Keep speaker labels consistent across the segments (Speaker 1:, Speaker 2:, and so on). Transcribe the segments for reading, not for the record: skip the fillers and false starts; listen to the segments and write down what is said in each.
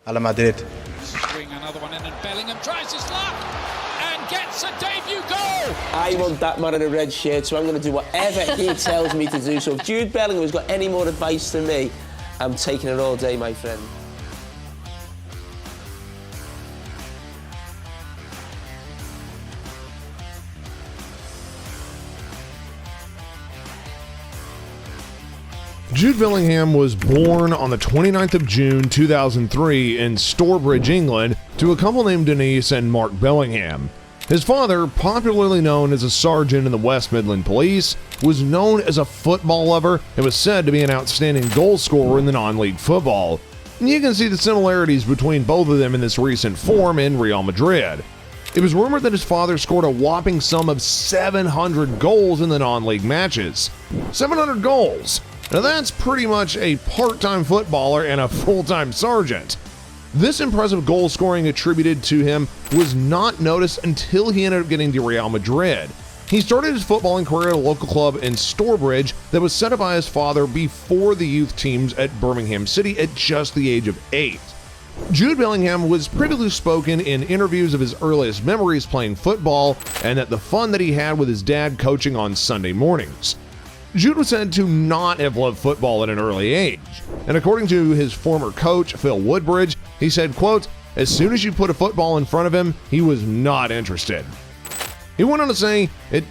Speaker 1: Realmadrid.
Speaker 2: Swing another one in, and Bellingham tries his luck and gets a debut goal.
Speaker 3: I want that man in a red shirt, so I'm going to do whatever he tells me to do. So if Jude Bellingham has got any more advice than me, I'm taking it all day, my friend.
Speaker 4: Jude Bellingham was born on the 29th of June 2003 in Stourbridge, England, to a couple named Denise and Mark Bellingham. His father, popularly known as a sergeant in the West Midland Police, was known as a football lover and was said to be an outstanding goal scorer in the non-league football. And you can see the similarities between both of them in this recent form in Realmadrid. It was rumored that his father scored a whopping sum of 700 goals in the non-league matches. 700 goals! Now that's pretty much a part-time footballer and a full-time sergeant. This impressive goal scoring attributed to him was not noticed until he ended up getting to Real Madrid. He started his footballing career at a local club in Stourbridge that was set up by his father before the youth teams at Birmingham City at just the age of 8. Jude Bellingham was previously spoken in interviews of his earliest memories playing football and that the fun that he had with his dad coaching on Sunday mornings. Jude was said to not have loved football at an early age, and according to his former coach, Phil Woodbridge, he said, quote, "As soon as you put a football in front of him, he was not interested." He went on to say, it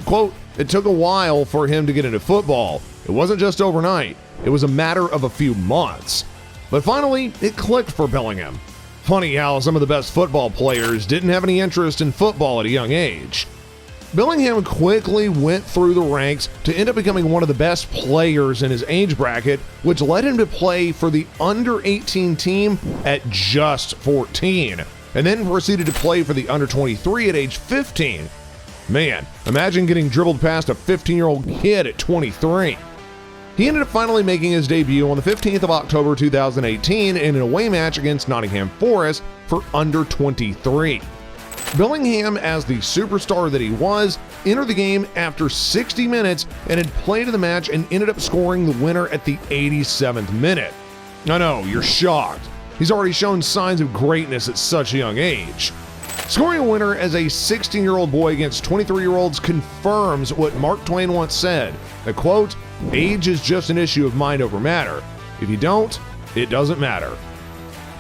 Speaker 4: took a while for him to get into football. It wasn't just overnight, it was a matter of a few months. But finally, it clicked for Bellingham. Funny how some of the best football players didn't have any interest in football at a young age. Bellingham quickly went through the ranks to end up becoming one of the best players in his age bracket, which led him to play for the under-18 team at just 14, and then proceeded to play for the under-23 at age 15. Man, imagine getting dribbled past a 15-year-old kid at 23. He ended up finally making his debut on the 15th of October 2018 in an away match against Nottingham Forest for under-23. Bellingham, as the superstar that he was, entered the game after 60 minutes and had played in the match and ended up scoring the winner at the 87th minute. I know, you're shocked. He's already shown signs of greatness at such a young age. Scoring a winner as a 16-year-old boy against 23-year-olds confirms what Mark Twain once said, that, quote, "Age is just an issue of mind over matter. If you don't, it doesn't matter."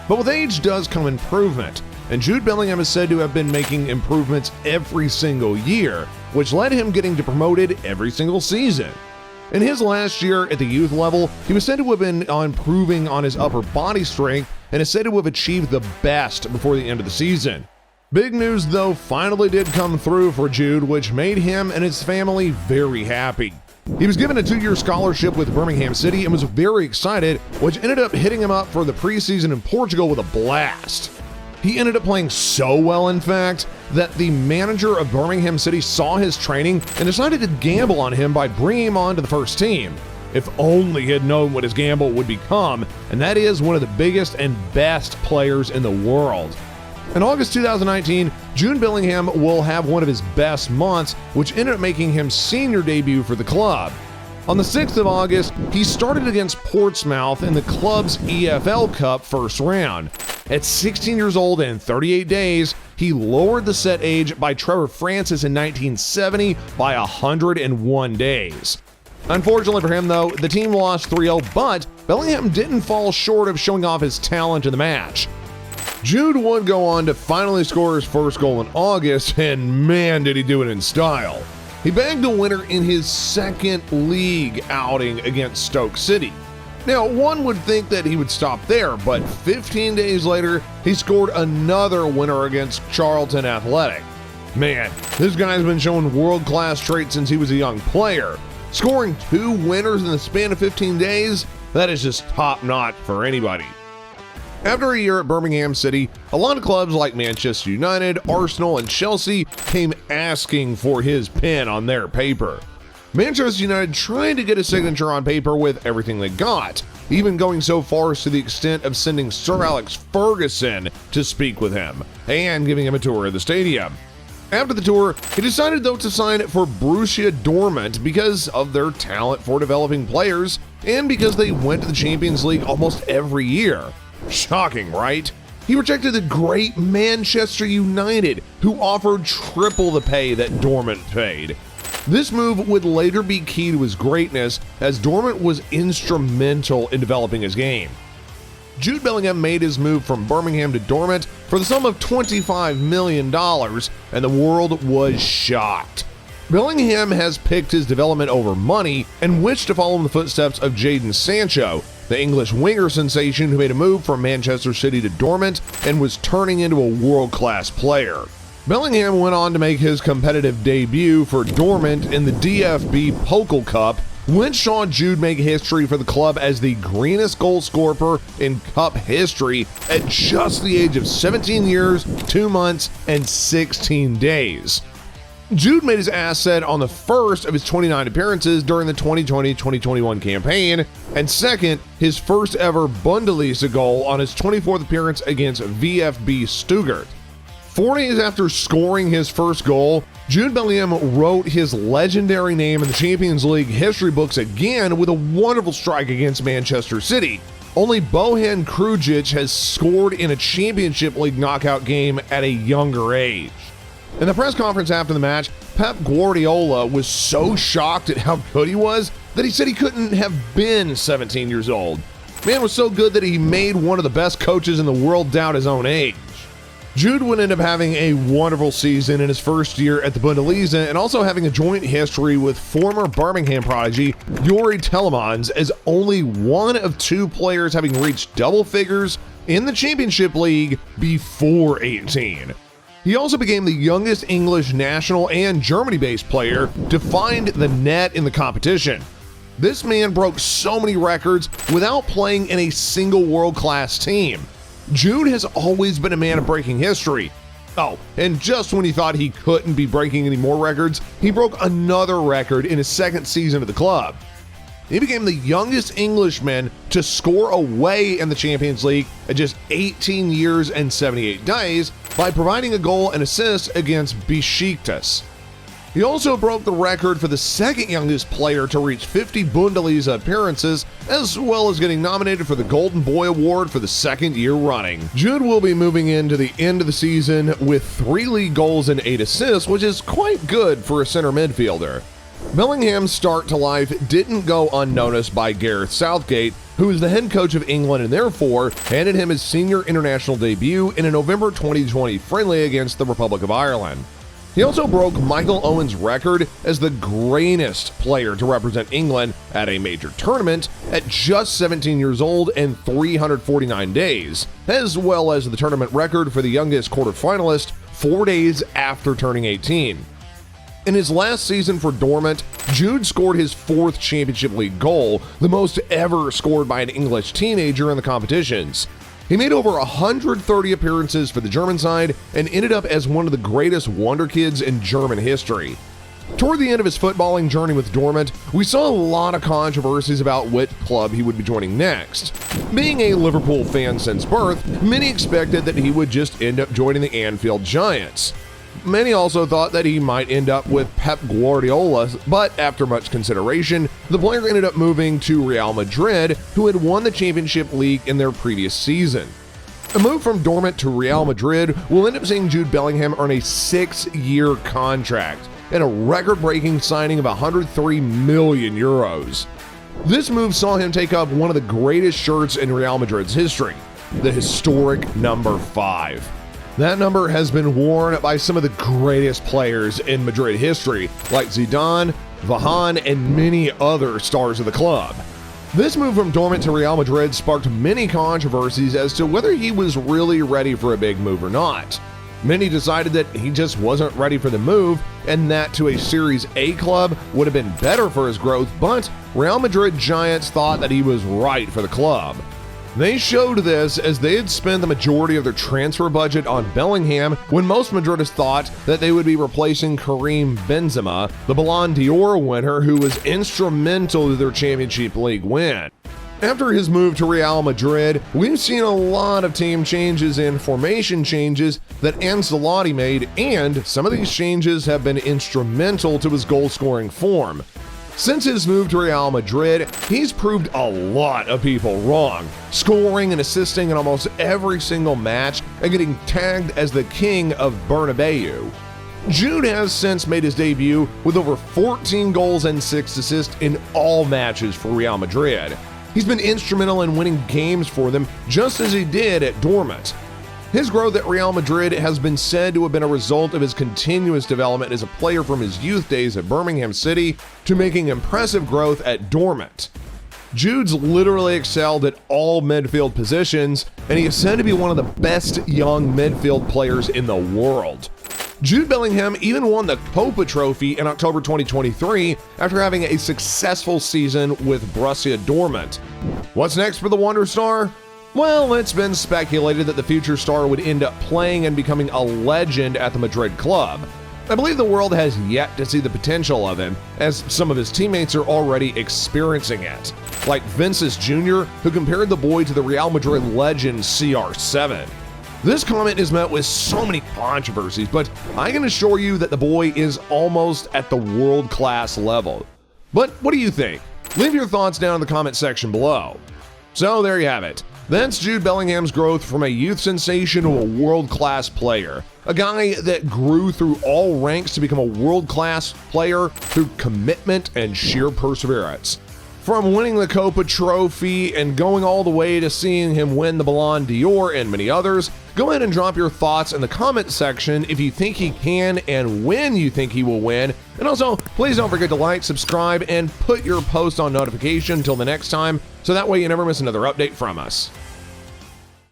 Speaker 4: But with age does come improvement, and Jude Bellingham is said to have been making improvements every single year, which led him getting promoted every single season. In his last year at the youth level, he was said to have been improving on his upper body strength and is said to have achieved the best before the end of the season. Big news, though, finally did come through for Jude, which made him and his family very happy. He was given a 2-year scholarship with Birmingham City and was very excited, which ended up hitting him up for the preseason in Portugal with a blast. He ended up playing so well, in fact, that the manager of Birmingham City saw his training and decided to gamble on him by bringing him on to the first team. If only he had known what his gamble would become, and that is one of the biggest and best players in the world. In August 2019, Jude Bellingham will have one of his best months, which ended up making him senior debut for the club. On the 6th of August, he started against Portsmouth in the club's EFL Cup first round. At 16 years old and 38 days, he lowered the set age by Trevor Francis in 1970 by 101 days. Unfortunately for him, though, the team lost 3-0, but Bellingham didn't fall short of showing off his talent in the match. Jude would go on to finally score his first goal in August, and man, did he do it in style. He bagged a winner in his second league outing against Stoke City. Now, one would think that he would stop there, but 15 days later, he scored another winner against Charlton Athletic. Man, this guy's been showing world-class traits since he was a young player. Scoring 2 winners in the span of 15 days, that is just top-notch for anybody. After a year at Birmingham City, a lot of clubs like Manchester United, Arsenal, and Chelsea came asking for his pen on their paper. Manchester United tried to get a signature on paper with everything they got, even going so far as to the extent of sending Sir Alex Ferguson to speak with him and giving him a tour of the stadium. After the tour, he decided though to sign for Borussia Dortmund because of their talent for developing players and because they went to the Champions League almost every year. Shocking, right? He rejected the great Manchester United, who offered triple the pay that Dortmund paid. This move would later be key to his greatness, as Dortmund was instrumental in developing his game. Jude Bellingham made his move from Birmingham to Dortmund for the sum of $25 million, and the world was shocked. Bellingham has picked his development over money and wished to follow in the footsteps of Jadon Sancho, the English winger sensation who made a move from Manchester City to Dortmund and was turning into a world-class player. Bellingham went on to make his competitive debut for Dortmund in the DFB Pokal Cup, which saw Jude make history for the club as the greenest goal scorer in cup history at just the age of 17 years, 2 months, and 16 days. Jude made his asset on the first of his 29 appearances during the 2020-2021 campaign, and second, his first ever Bundesliga goal on his 24th appearance against VfB Stuttgart. 4 days after scoring his first goal, Jude Bellingham wrote his legendary name in the Champions League history books again with a wonderful strike against Manchester City. Only Bojan Krujic has scored in a Championship League knockout game at a younger age. In the press conference after the match, Pep Guardiola was so shocked at how good he was that he said he couldn't have been 17 years old. Man was so good that he made one of the best coaches in the world doubt his own age. Jude would end up having a wonderful season in his first year at the Bundesliga and also having a joint history with former Birmingham prodigy Youri Tielemans as only one of 2 players having reached double figures in the Championship League before 18. He also became the youngest English national and Germany-based player to find the net in the competition. This man broke so many records without playing in a single world-class team. Jude has always been a man of breaking history. Oh, and just when he thought he couldn't be breaking any more records, he broke another record in his second season at the club. He became the youngest Englishman to score away in the Champions League at just 18 years and 78 days by providing a goal and assist against Besiktas. He also broke the record for the second youngest player to reach 50 Bundesliga appearances, as well as getting nominated for the Golden Boy Award for the second year running. Jude will be moving into the end of the season with 3 league goals and 8 assists, which is quite good for a center midfielder. Bellingham's start to life didn't go unnoticed by Gareth Southgate, who is the head coach of England and therefore handed him his senior international debut in a November 2020 friendly against the Republic of Ireland. He also broke Michael Owen's record as the greenest player to represent England at a major tournament at just 17 years old and 349 days, as well as the tournament record for the youngest quarterfinalist 4 days after turning 18. In his last season for Dortmund, Jude scored his 4th Championship League goal, the most ever scored by an English teenager in the competitions. He made over 130 appearances for the German side and ended up as one of the greatest wonder kids in German history. Toward the end of his footballing journey with Dortmund, we saw a lot of controversies about what club he would be joining next. Being a Liverpool fan since birth, many expected that he would just end up joining the Anfield Giants. Many also thought that he might end up with Pep Guardiola, but after much consideration, the player ended up moving to Realmadrid, who had won the Championship League in their previous season. A move from Dortmund to Realmadrid will end up seeing Jude Bellingham earn a 6-year contract and a record-breaking signing of 103 million euros. This move saw him take up one of the greatest shirts in Real Madrid's history, the historic number 5. That number has been worn by some of the greatest players in Madrid history, like Zidane, Vahan, and many other stars of the club. This move from Dortmund to Real Madrid sparked many controversies as to whether he was really ready for a big move or not. Many decided that he just wasn't ready for the move and that to a Series A club would have been better for his growth, but Real Madrid Giants thought that he was right for the club. They showed this as they had spent the majority of their transfer budget on Bellingham when most Madridists thought that they would be replacing Karim Benzema, the Ballon d'Or winner who was instrumental to their Championship League win. After his move to Real Madrid, we've seen a lot of team changes and formation changes that Ancelotti made, and some of these changes have been instrumental to his goal-scoring form. Since his move to Real Madrid, he's proved a lot of people wrong, scoring and assisting in almost every single match and getting tagged as the king of Bernabeu. Jude has since made his debut with over 14 goals and 6 assists in all matches for Real Madrid. He's been instrumental in winning games for them, just as he did at Dortmund. His growth at Real Madrid has been said to have been a result of his continuous development as a player from his youth days at Birmingham City to making impressive growth at Dortmund. Jude's literally excelled at all midfield positions, and he is said to be one of the best young midfield players in the world. Jude Bellingham even won the Copa Trophy in October 2023 after having a successful season with Borussia Dortmund. What's next for the Wonder Star? Well, it's been speculated that the future star would end up playing and becoming a legend at the Madrid club. I believe the world has yet to see the potential of him, as some of his teammates are already experiencing it, like Vinicius Jr., who compared the boy to the Real Madrid legend CR7. This comment is met with so many controversies, but I can assure you that the boy is almost at the world-class level. But what do you think? Leave your thoughts down in the comment section below. So there you have it. That's Jude Bellingham's growth from a youth sensation to a world-class player. A guy that grew through all ranks to become a world-class player through commitment and sheer perseverance. From winning the Copa Trophy and going all the way to seeing him win the Ballon d'Or and many others, go ahead and drop your thoughts in the comment section if you think he can and when you think he will win. And also, please don't forget to like, subscribe, and put your post on notification until the next time, so that way you never miss another update from us.